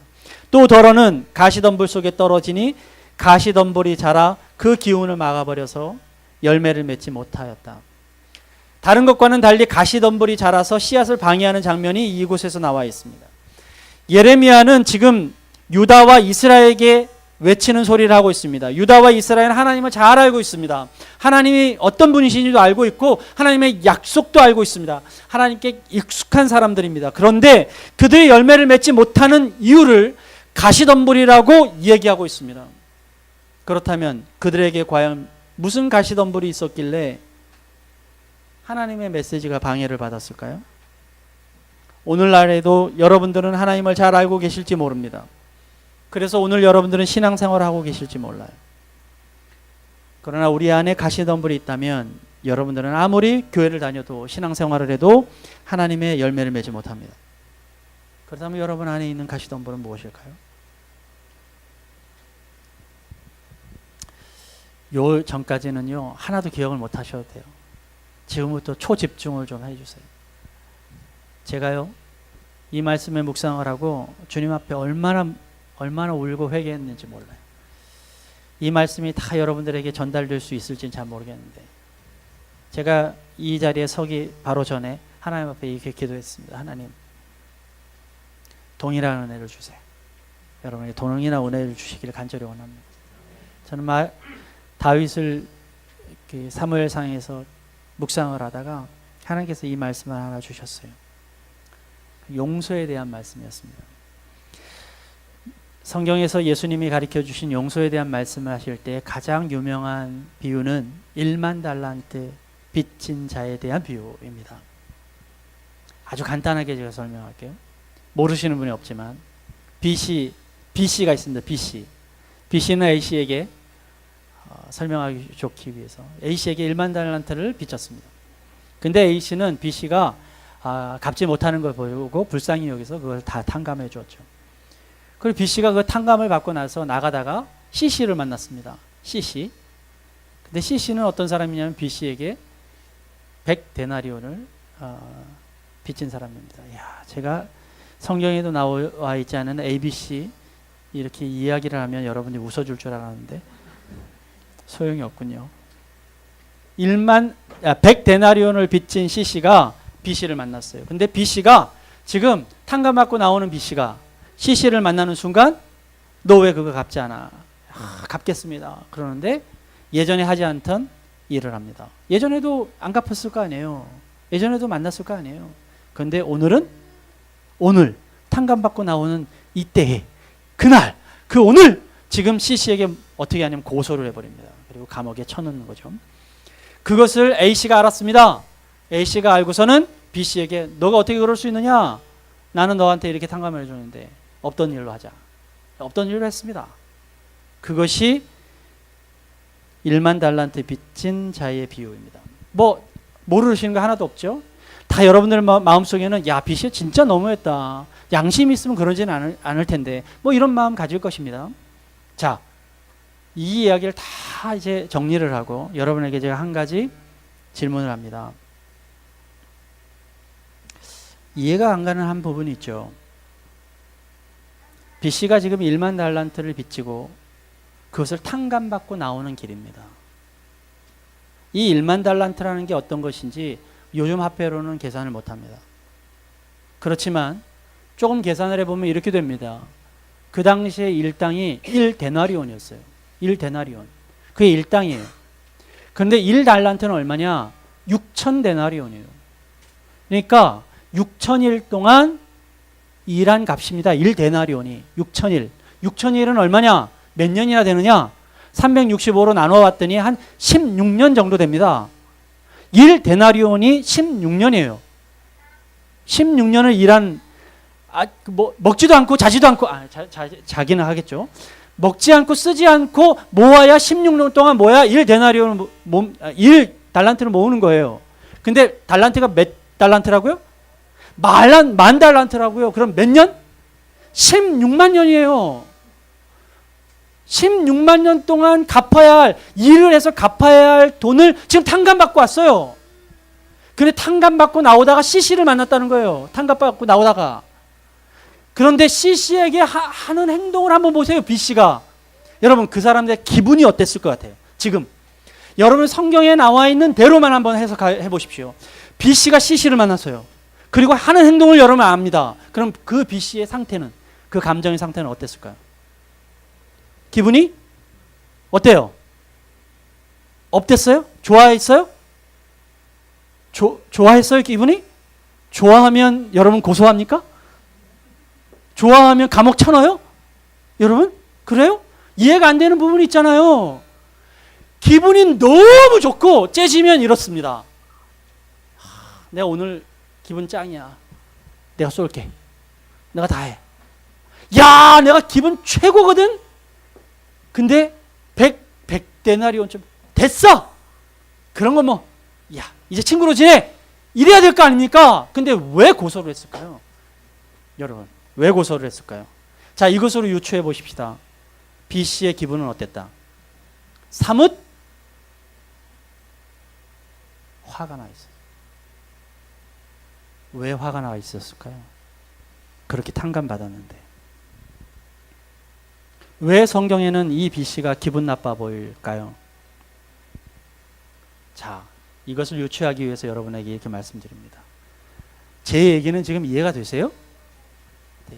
또 더러는 가시덤불 속에 떨어지니 가시덤불이 자라 그 기운을 막아버려서 열매를 맺지 못하였다. 다른 것과는 달리 가시덤불이 자라서 씨앗을 방해하는 장면이 이곳에서 나와 있습니다. 예레미야는 지금 유다와 이스라엘에게 외치는 소리를 하고 있습니다. 유다와 이스라엘은 하나님을 잘 알고 있습니다. 하나님이 어떤 분이신지도 알고 있고 하나님의 약속도 알고 있습니다. 하나님께 익숙한 사람들입니다. 그런데 그들이 열매를 맺지 못하는 이유를 가시덤불이라고 얘기하고 있습니다. 그렇다면 그들에게 과연 무슨 가시덤불이 있었길래 하나님의 메시지가 방해를 받았을까요? 오늘날에도 여러분들은 하나님을 잘 알고 계실지 모릅니다. 그래서 오늘 여러분들은 신앙생활을 하고 계실지 몰라요. 그러나 우리 안에 가시덤불이 있다면 여러분들은 아무리 교회를 다녀도 신앙생활을 해도 하나님의 열매를 맺지 못합니다. 그렇다면 여러분 안에 있는 가시덤불은 무엇일까요? 요 전까지는요 하나도 기억을 못 하셔도 돼요. 지금부터 초집중을 좀 해주세요. 제가요 이 말씀에 묵상을 하고 주님 앞에 얼마나 울고 회개했는지 몰라요. 이 말씀이 다 여러분들에게 전달될 수 있을지는 잘 모르겠는데 제가 이 자리에 서기 바로 전에 하나님 앞에 이렇게 기도했습니다. 하나님 동일한 은혜를 주세요. 여러분에게 동일한 은혜를 주시기를 간절히 원합니다. 저는 다윗을 사무엘상에서 묵상을 하다가 하나님께서 이 말씀을 하나 주셨어요. 용서에 대한 말씀이었습니다. 성경에서 예수님이 가르쳐 주신 용서에 대한 말씀을 하실 때 가장 유명한 비유는 1만 달란트 빚진 자에 대한 비유입니다. 아주 간단하게 제가 설명할게요. 모르시는 분이 없지만 B씨가 있습니다. B씨는 A씨에게 설명하기 좋기 위해서 A씨에게 1만 달란트를 빚졌습니다. 근데 A씨는 B씨가 갚지 못하는 걸 보고 불쌍히 여기서 그걸 다 탕감해 주었죠. 그리고 B씨가 그 탕감을 받고 나서 나가다가 C씨를 만났습니다. C씨. 근데 C씨는 어떤 사람이냐면 B씨에게 100데나리온을 빚진 사람입니다. 야, 제가 성경에도 나와 있지 않은 ABC 이렇게 이야기를 하면 여러분이 웃어줄 줄 알았는데 소용이 없군요. 100데나리온을 빚진 C씨가 B씨를 만났어요. 근데 B씨가 지금 탕감받고 나오는 B씨가 C씨를 만나는 순간 너 왜 그거 갚지 않아? 갚겠습니다. 그러는데 예전에 하지 않던 일을 합니다. 예전에도 안 갚았을 거 아니에요. 예전에도 만났을 거 아니에요. 그런데 오늘 탕감받고 나오는 이때에 그 오늘 지금 C씨에게 어떻게 하냐면 고소를 해버립니다. 그리고 감옥에 쳐넣는 거죠. 그것을 A씨가 알았습니다. A씨가 알고서는 B씨에게 너가 어떻게 그럴 수 있느냐? 나는 너한테 이렇게 탕감을 해주는데 없던 일로 하자. 없던 일로 했습니다. 그것이 1만 달란트 빚진 자의 비유입니다. 모르시는 거 하나도 없죠? 다 여러분들 마음속에는 야 B씨 진짜 너무했다. 양심이 있으면 그러지는 않을 텐데 이런 마음 가질 것입니다. 자, 이 이야기를 다 이제 정리를 하고 여러분에게 제가 한 가지 질문을 합니다. 이해가 안 가는 한 부분이 있죠. B씨가 지금 1만 달란트를 빚지고 그것을 탕감받고 나오는 길입니다. 이 1만 달란트라는 게 어떤 것인지 요즘 화폐로는 계산을 못합니다. 그렇지만 조금 계산을 해보면 이렇게 됩니다. 그 당시에 일당이 1데나리온이었어요. 1데나리온. 그게 일당이에요. 그런데 1달란트는 얼마냐? 6,000데나리온이에요. 그러니까 6,000일 동안 일한 값입니다. 1데나리온이 6,000일. 6,000일은 얼마냐? 몇 년이나 되느냐? 365로 나눠봤더니 한 16년 정도 됩니다. 1데나리온이 16년이에요. 16년을 일한 먹지도 않고 자지도 않고 자기는 하겠죠. 먹지 않고 쓰지 않고 모아야 16년 동안 모아야 1데나리온 1달란트를 모으는 거예요. 근데 달란트가 몇 달란트라고요? 만 달란트라고요. 그럼 몇 년? 16만 년이에요. 16만 년 동안 갚아야 할, 일을 해서 갚아야 할 돈을 지금 탕감받고 왔어요. 근데 탕감받고 나오다가 CC를 만났다는 거예요. 탕감받고 나오다가. 그런데 CC에게 하는 행동을 한번 보세요. B씨가. 여러분 그 사람들의 기분이 어땠을 것 같아요? 지금 여러분 성경에 나와 있는 대로만 한번 해석해 보십시오. B씨가 CC를 만났어요. 그리고 하는 행동을 여러분 압니다. 그럼 그 B씨의 상태는, 그 감정의 상태는 어땠을까요? 기분이 어때요? 업됐어요? 좋아했어요? 좋아했어요? 기분이? 좋아하면 여러분 고소합니까? 좋아하면 감옥 쳐넣어요? 여러분? 그래요? 이해가 안 되는 부분이 있잖아요. 기분이 너무 좋고 째지면 이렇습니다. 내가 오늘 기분 짱이야. 내가 쏠게. 내가 다 해. 야, 내가 기분 최고거든? 근데 100데나리온 좀 됐어! 그런 거 뭐, 야, 이제 친구로 지내! 이래야 될 거 아닙니까? 근데 왜 고소를 했을까요? 여러분, 왜 고소를 했을까요? 자, 이것으로 유추해 보십시다. B씨의 기분은 어땠다? 사뭇 화가 나 있어요. 왜 화가 나 있었을까요? 그렇게 탕감받았는데. 왜 성경에는 이 B씨가 기분 나빠 보일까요? 자, 이것을 유추하기 위해서 여러분에게 이렇게 말씀드립니다. 제 얘기는 지금 이해가 되세요? 네,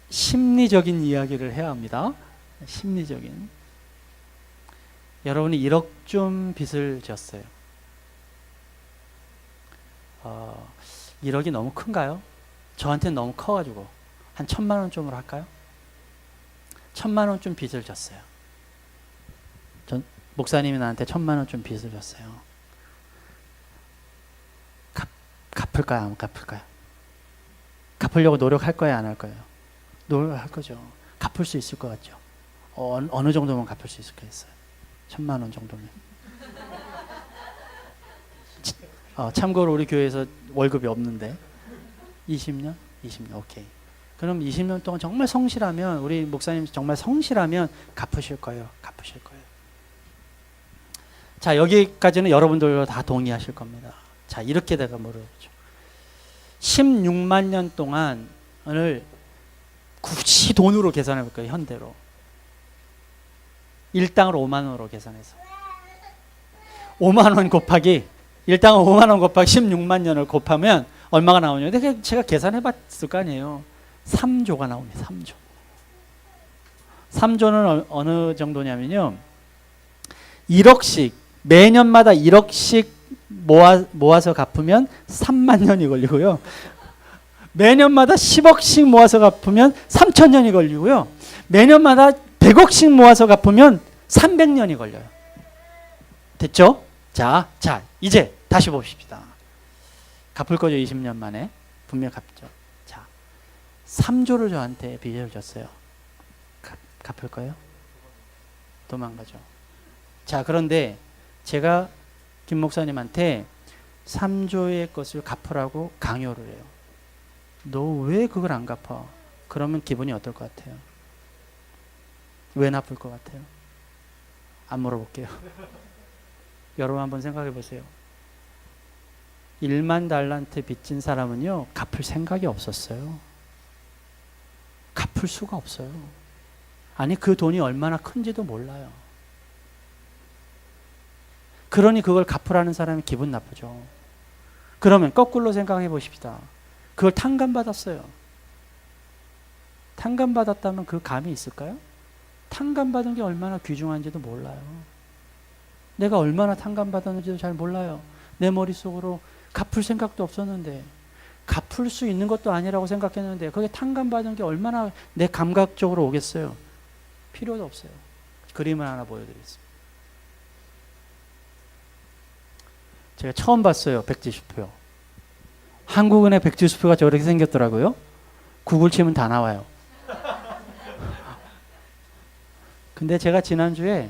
심리적인 이야기를 해야 합니다. 심리적인. 여러분이 1억 좀 빚을 졌어요. 1억이 너무 큰가요? 저한테는 너무 커가지고 한 1,000만 원쯤으로 할까요? 1,000만 원쯤 빚을 졌어요. 목사님이 나한테 1,000만 원쯤 빚을 졌어요. 갚을까요? 안 갚을까요? 갚으려고 노력할 거예요? 안 할 거예요? 노력할 거죠. 갚을 수 있을 것 같죠? 어느 정도면 갚을 수 있을 거겠어요? 1,000만 원 정도면. 참고로 우리 교회에서 월급이 없는데 20년? 20년, 오케이. 그럼 20년 동안 정말 성실하면, 우리 목사님 정말 성실하면 갚으실 거예요. 갚으실 거예요. 자, 여기까지는 여러분들도 다 동의하실 겁니다. 자, 이렇게 내가 물어보죠. 16만 년 동안을 굳이 돈으로 계산해 볼까요? 현대로. 일당을 5만 원으로 계산해서. 5만 원 곱하기, 일당은 5만 원 곱하기 16만 년을 곱하면 얼마가 나오냐? 근데 제가 계산해 봤을 거 아니에요. 3조가 나옵니다. 3조. 3조는 어느 정도냐면요. 1억씩, 매년마다 1억씩 모아서 갚으면 3만 년이 걸리고요. 매년마다 10억씩 모아서 갚으면 3,000년이 걸리고요. 매년마다 100억씩 모아서 갚으면 300년이 걸려요. 됐죠? 자, 이제 다시 봅시다. 갚을 거죠, 20년 만에. 분명 갚죠. 자, 3조를 저한테 빚을 줬어요. 갚을 거예요? 도망가죠. 자, 그런데 제가 김 목사님한테 3조의 것을 갚으라고 강요를 해요. 너 왜 그걸 안 갚아? 그러면 기분이 어떨 것 같아요? 왜 나쁠 것 같아요? 안 물어볼게요. 여러분 한번 생각해 보세요. 1만 달란트 빚진 사람은요, 갚을 생각이 없었어요. 갚을 수가 없어요. 아니, 그 돈이 얼마나 큰지도 몰라요. 그러니 그걸 갚으라는 사람이 기분 나쁘죠. 그러면 거꾸로 생각해 보십시다. 그걸 탕감받았어요. 탕감받았다면 그 감이 있을까요? 탕감받은 게 얼마나 귀중한지도 몰라요. 내가 얼마나 탕감받았는지도 잘 몰라요. 내 머릿속으로 갚을 생각도 없었는데, 갚을 수 있는 것도 아니라고 생각했는데 그게 탕감받은 게 얼마나 내 감각적으로 오겠어요. 필요도 없어요. 그림을 하나 보여드리겠습니다. 제가 처음 봤어요. 백지수표. 한국은행 백지수표가 저렇게 생겼더라고요. 구글 치면 다 나와요. 근데 제가 지난주에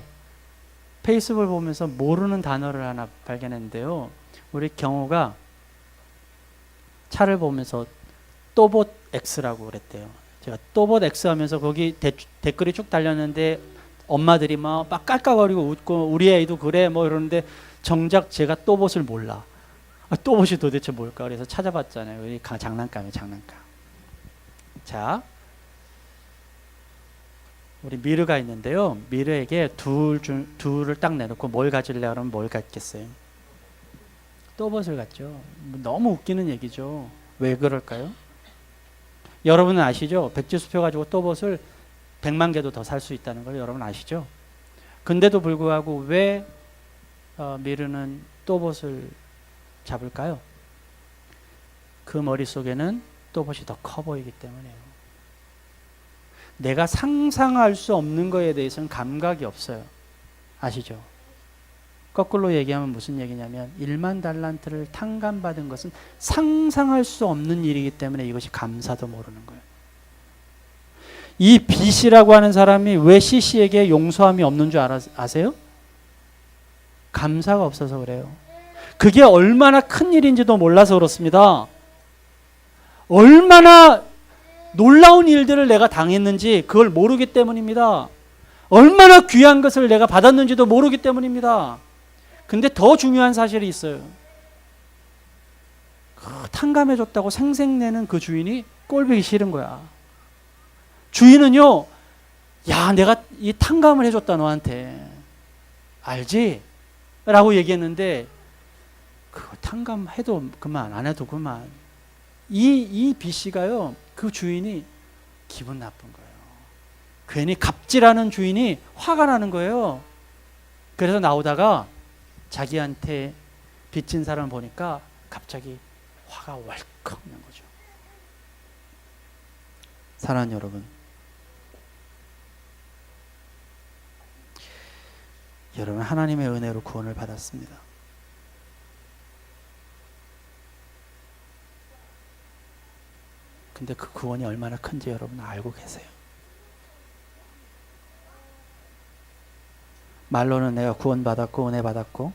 페이스북을 보면서 모르는 단어를 하나 발견했는데요. 우리 경호가 차를 보면서 또봇 X라고 그랬대요. 제가 또봇 X 하면서 거기 댓글이 쭉 달렸는데 엄마들이 막 깔깔거리고 웃고 우리 애도 그래 뭐 이러는데 정작 제가 또봇을 몰라. 또봇이 도대체 뭘까? 그래서 찾아봤잖아요. 이 장난감이에요, 장난감. 자, 우리 미르가 있는데요. 미르에게 둘을 딱 내놓고 뭘 가질래 그러면 뭘 갖겠어요? 또봇을 갖죠. 너무 웃기는 얘기죠. 왜 그럴까요? 여러분은 아시죠? 백지수표 가지고 또봇을 100만 개도 더 살 수 있다는 걸 여러분 아시죠? 근데도 불구하고 왜 미르는 또봇을 잡을까요? 그 머릿속에는 또봇이 더 커 보이기 때문에요. 내가 상상할 수 없는 거에 대해서는 감각이 없어요. 아시죠? 거꾸로 얘기하면 무슨 얘기냐면 1만 달란트를 탕감받은 것은 상상할 수 없는 일이기 때문에 이것이 감사도 모르는 거예요. 이 빚이라고 하는 사람이 왜 CC에게 용서함이 없는 줄 아세요? 감사가 없어서 그래요. 그게 얼마나 큰 일인지도 몰라서 그렇습니다. 얼마나 놀라운 일들을 내가 당했는지 그걸 모르기 때문입니다. 얼마나 귀한 것을 내가 받았는지도 모르기 때문입니다. 근데 더 중요한 사실이 있어요. 탕감해줬다고 생색내는 그 주인이 꼴보기 싫은 거야. 주인은요, 야, 내가 이 탕감을 해줬다 너한테. 알지? 라고 얘기했는데 그거 탕감해도 그만, 안 해도 그만. 이 B씨가요, 그 주인이 기분 나쁜 거예요. 괜히 갑질하는 주인이 화가 나는 거예요. 그래서 나오다가 자기한테 빚진 사람을 보니까 갑자기 화가 왈컥 난 거죠. 사랑하는 여러분, 여러분 하나님의 은혜로 구원을 받았습니다. 근데 그 구원이 얼마나 큰지 여러분 알고 계세요? 말로는 내가 구원받았고 은혜 받았고,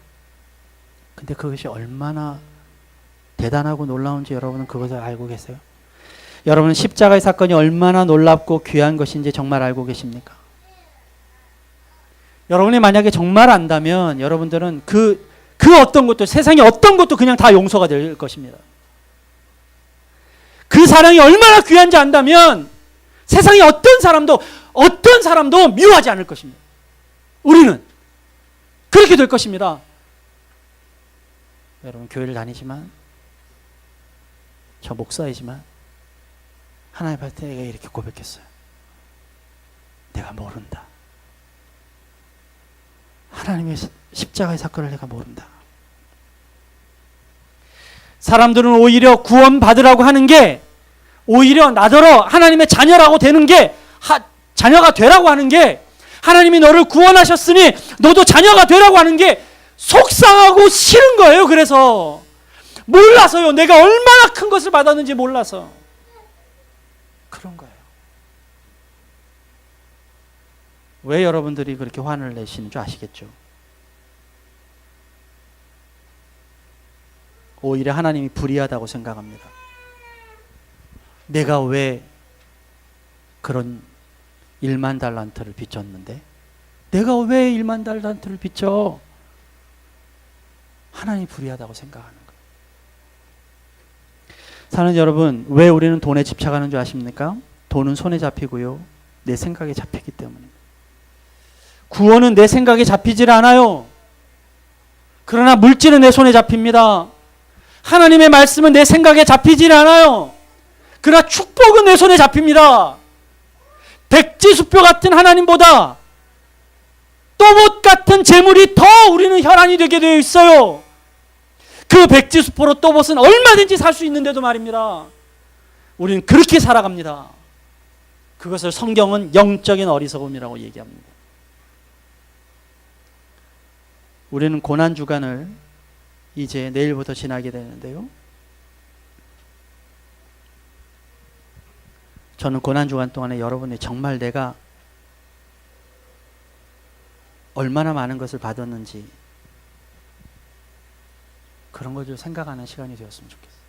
근데 그것이 얼마나 대단하고 놀라운지 여러분은 그것을 알고 계세요? 여러분은 십자가의 사건이 얼마나 놀랍고 귀한 것인지 정말 알고 계십니까? 여러분이 만약에 정말 안다면 여러분들은 그 어떤 것도, 세상의 어떤 것도 그냥 다 용서가 될 것입니다. 그 사랑이 얼마나 귀한지 안다면 세상의 어떤 사람도 미워하지 않을 것입니다. 우리는 그렇게 될 것입니다. 여러분 교회를 다니지만, 저 목사이지만 하나님 앞에 내가 이렇게 고백했어요. 내가 모른다. 하나님의 십자가의 사건을 내가 모른다. 사람들은 오히려 구원받으라고 하는 게, 오히려 나더러 하나님의 자녀라고 되는 게, 자녀가 되라고 하는 게, 하나님이 너를 구원하셨으니 너도 자녀가 되라고 하는 게 속상하고 싫은 거예요. 그래서 몰라서요. 내가 얼마나 큰 것을 받았는지 몰라서 그런 거예요. 왜 여러분들이 그렇게 화를 내시는 줄 아시겠죠? 오히려 하나님이 불의하다고 생각합니다. 내가 왜 그런 1만 달란트를 빚졌는데? 내가 왜 1만 달란트를 빚져? 하나님이 불의하다고 생각하는 거예요. 사는 여러분, 왜 우리는 돈에 집착하는 줄 아십니까? 돈은 손에 잡히고요, 내 생각에 잡히기 때문입니다. 구원은 내 생각에 잡히질 않아요. 그러나 물질은 내 손에 잡힙니다. 하나님의 말씀은 내 생각에 잡히질 않아요. 그러나 축복은 내 손에 잡힙니다. 백지수표 같은 하나님보다 또봇 같은 재물이 더 우리는 혈안이 되게 되어 있어요. 그 백지수포로 또봇은 얼마든지 살 수 있는데도 말입니다. 우리는 그렇게 살아갑니다. 그것을 성경은 영적인 어리석음이라고 얘기합니다. 우리는 고난주간을 이제 내일부터 지나게 되는데요. 저는 고난주간 동안에 여러분이 정말 내가 얼마나 많은 것을 받았는지 그런 걸 좀 생각하는 시간이 되었으면 좋겠어요.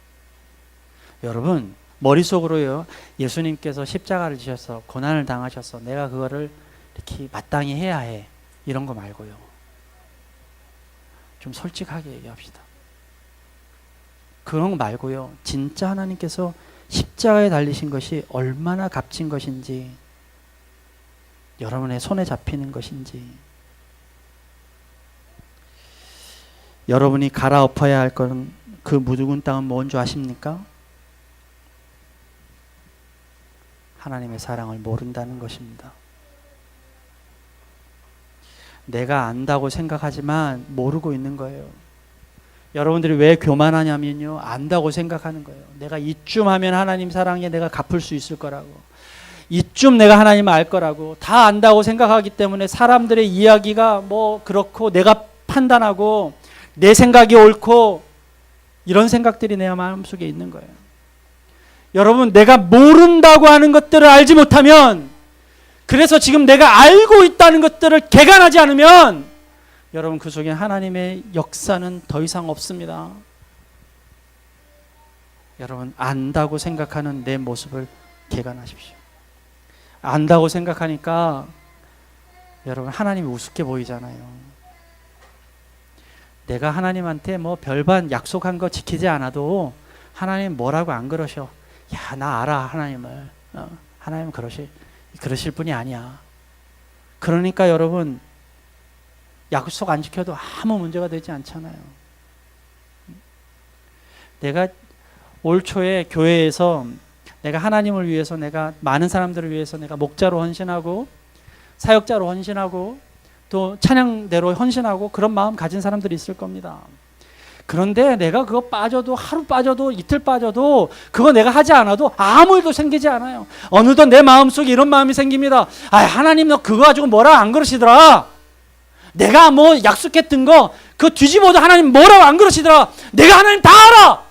여러분 머릿속으로요, 예수님께서 십자가를 지셔서 고난을 당하셔서 내가 그거를 이렇게 마땅히 해야 해, 이런 거 말고요, 좀 솔직하게 얘기합시다. 그런 거 말고요, 진짜 하나님께서 십자가에 달리신 것이 얼마나 값진 것인지, 여러분의 손에 잡히는 것인지, 여러분이 갈아엎어야 할 것은 그 묻은 땅은 뭔 줄 아십니까? 하나님의 사랑을 모른다는 것입니다. 내가 안다고 생각하지만 모르고 있는 거예요. 여러분들이 왜 교만하냐면요, 안다고 생각하는 거예요. 내가 이쯤 하면 하나님 사랑에 내가 갚을 수 있을 거라고, 이쯤 내가 하나님을 알 거라고 다 안다고 생각하기 때문에 사람들의 이야기가 뭐 그렇고 내가 판단하고 내 생각이 옳고 이런 생각들이 내 마음속에 있는 거예요. 여러분, 내가 모른다고 하는 것들을 알지 못하면, 그래서 지금 내가 알고 있다는 것들을 개간하지 않으면 여러분 그 속에 하나님의 역사는 더 이상 없습니다. 여러분, 안다고 생각하는 내 모습을 개간하십시오. 안다고 생각하니까 여러분 하나님이 우습게 보이잖아요. 내가 하나님한테 뭐 별반 약속한 거 지키지 않아도 하나님 뭐라고 안 그러셔. 야, 나 알아 하나님을. 하나님 그러실 분이 아니야. 그러니까 여러분 약속 안 지켜도 아무 문제가 되지 않잖아요. 내가 올 초에 교회에서 내가 하나님을 위해서, 내가 많은 사람들을 위해서 내가 목자로 헌신하고 사역자로 헌신하고 또 찬양대로 헌신하고 그런 마음 가진 사람들이 있을 겁니다. 그런데 내가 그거 빠져도, 하루 빠져도 이틀 빠져도 그거 내가 하지 않아도 아무 일도 생기지 않아요. 어느덧 내 마음속에 이런 마음이 생깁니다. 아, 하나님 너 그거 가지고 뭐라 안 그러시더라. 내가 뭐 약속했던 거 그거 뒤집어도 하나님 뭐라고 안 그러시더라. 내가 하나님 다 알아.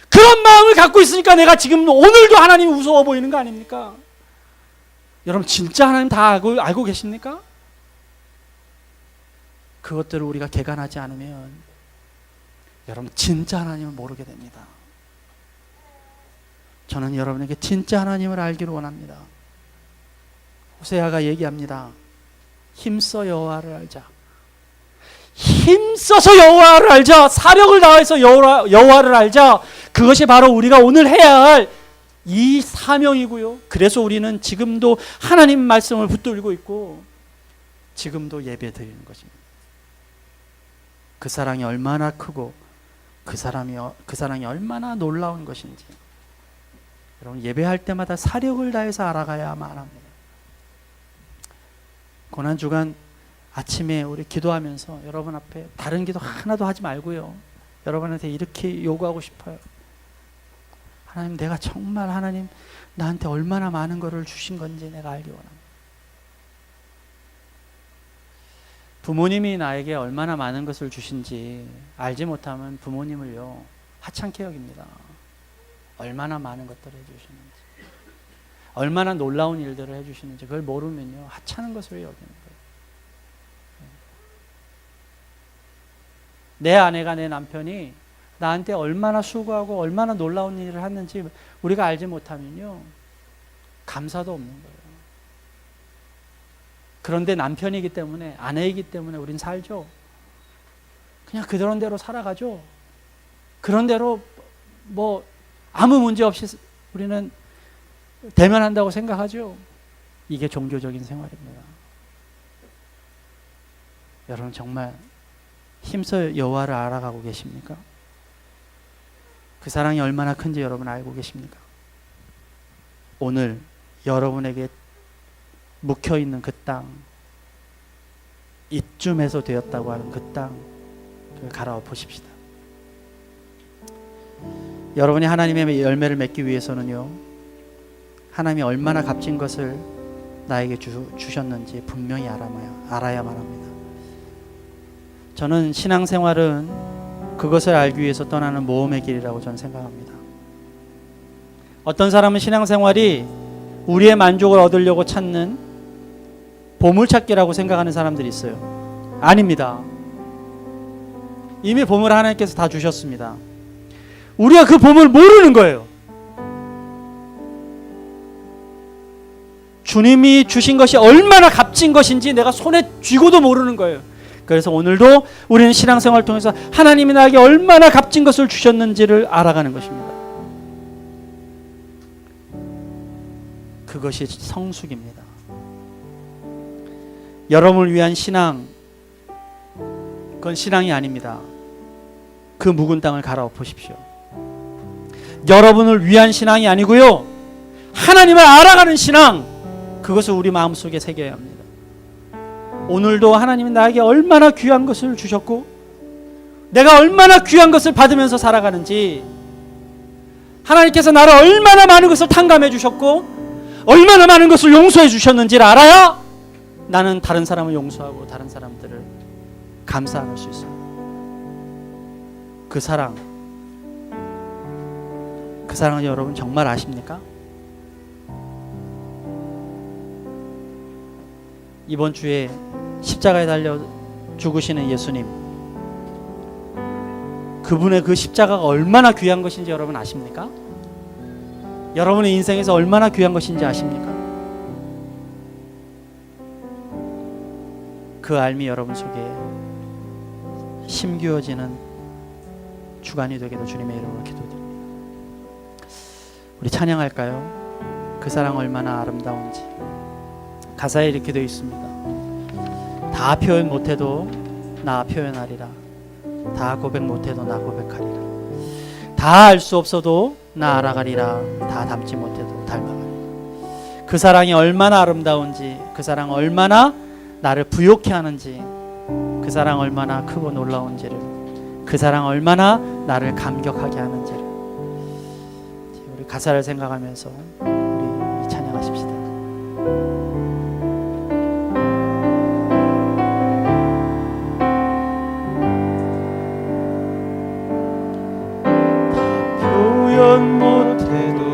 그런 마음을 갖고 있으니까 내가 지금 오늘도 하나님이 무서워 보이는 거 아닙니까? 여러분 진짜 하나님 다 알고 계십니까? 그것들을 우리가 개간하지 않으면 여러분 진짜 하나님을 모르게 됩니다. 저는 여러분에게 진짜 하나님을 알기를 원합니다. 호세아가 얘기합니다. 힘써 여호와를 알자. 힘써서 여호와를 알자. 사력을 다해서 여호와를 알자. 그것이 바로 우리가 오늘 해야 할 이 사명이고요. 그래서 우리는 지금도 하나님 말씀을 붙들고 있고 지금도 예배 드리는 것입니다. 그 사랑이 얼마나 크고 그 사랑이 얼마나 놀라운 것인지 여러분 예배할 때마다 사력을 다해서 알아가야만 합니다. 고난주간 아침에 우리 기도하면서 여러분 앞에 다른 기도 하나도 하지 말고요, 여러분한테 이렇게 요구하고 싶어요. 하나님, 내가 정말 하나님 나한테 얼마나 많은 것을 주신 건지 내가 알기 원합니다. 부모님이 나에게 얼마나 많은 것을 주신지 알지 못하면 부모님을요 하찮게 여깁니다. 얼마나 많은 것들을 해주시는지, 얼마나 놀라운 일들을 해주시는지 그걸 모르면요 하찮은 것으로 여기는 거예요. 내 아내가, 내 남편이 나한테 얼마나 수고하고 얼마나 놀라운 일을 했는지 우리가 알지 못하면요 감사도 없는 거예요. 그런데 남편이기 때문에, 아내이기 때문에 우린 살죠. 그냥 그런 대로 살아가죠. 그런 대로 뭐 아무 문제 없이 우리는 대면한다고 생각하죠. 이게 종교적인 생활입니다. 여러분 정말 힘써 여호와를 알아가고 계십니까? 그 사랑이 얼마나 큰지 여러분 알고 계십니까? 오늘 여러분에게 묵혀있는 그 땅, 이쯤에서 되었다고 하는 그 땅 갈아엎어 보십시다. 여러분이 하나님의 열매를 맺기 위해서는요, 하나님이 얼마나 값진 것을 나에게 주셨는지 분명히 알아야만 합니다. 저는 신앙생활은 그것을 알기 위해서 떠나는 모험의 길이라고 저는 생각합니다. 어떤 사람은 신앙생활이 우리의 만족을 얻으려고 찾는 보물찾기라고 생각하는 사람들이 있어요. 아닙니다. 이미 보물을 하나님께서 다 주셨습니다. 우리가 그 보물을 모르는 거예요. 주님이 주신 것이 얼마나 값진 것인지 내가 손에 쥐고도 모르는 거예요. 그래서 오늘도 우리는 신앙생활을 통해서 하나님이 나에게 얼마나 값진 것을 주셨는지를 알아가는 것입니다. 그것이 성숙입니다. 여러분을 위한 신앙, 그건 신앙이 아닙니다. 그 묵은 땅을 갈아엎으십시오. 여러분을 위한 신앙이 아니고요, 하나님을 알아가는 신앙, 그것을 우리 마음속에 새겨야 합니다. 오늘도 하나님이 나에게 얼마나 귀한 것을 주셨고 내가 얼마나 귀한 것을 받으면서 살아가는지, 하나님께서 나를 얼마나 많은 것을 탕감해 주셨고 얼마나 많은 것을 용서해 주셨는지를 알아야 나는 다른 사람을 용서하고 다른 사람들을 감사할 수 있어요. 그 사랑을 여러분 정말 아십니까? 이번 주에 십자가에 달려 죽으시는 예수님, 그분의 그 십자가가 얼마나 귀한 것인지 여러분 아십니까? 여러분의 인생에서 얼마나 귀한 것인지 아십니까? 그 알미 여러분 속에 심기어지는 주간이 되기도 주님의 이름으로 기도드립니다. 우리 찬양할까요? 그 사랑 얼마나 아름다운지. 가사에 이렇게 되어 있습니다. 다 표현 못해도 나 표현하리라. 다 고백 못해도 나 고백하리라. 다 알 수 없어도 나 알아가리라. 다 담지 못해도 닮아가리라. 그 사랑이 얼마나 아름다운지, 그 사랑 얼마나 나를 부욕해 하는지, 그 사랑 얼마나 크고 놀라운지를, 그 사랑 얼마나 나를 감격하게 하는지를 우리 가사를 생각하면서 우리 찬양하십시다. 표현 못해도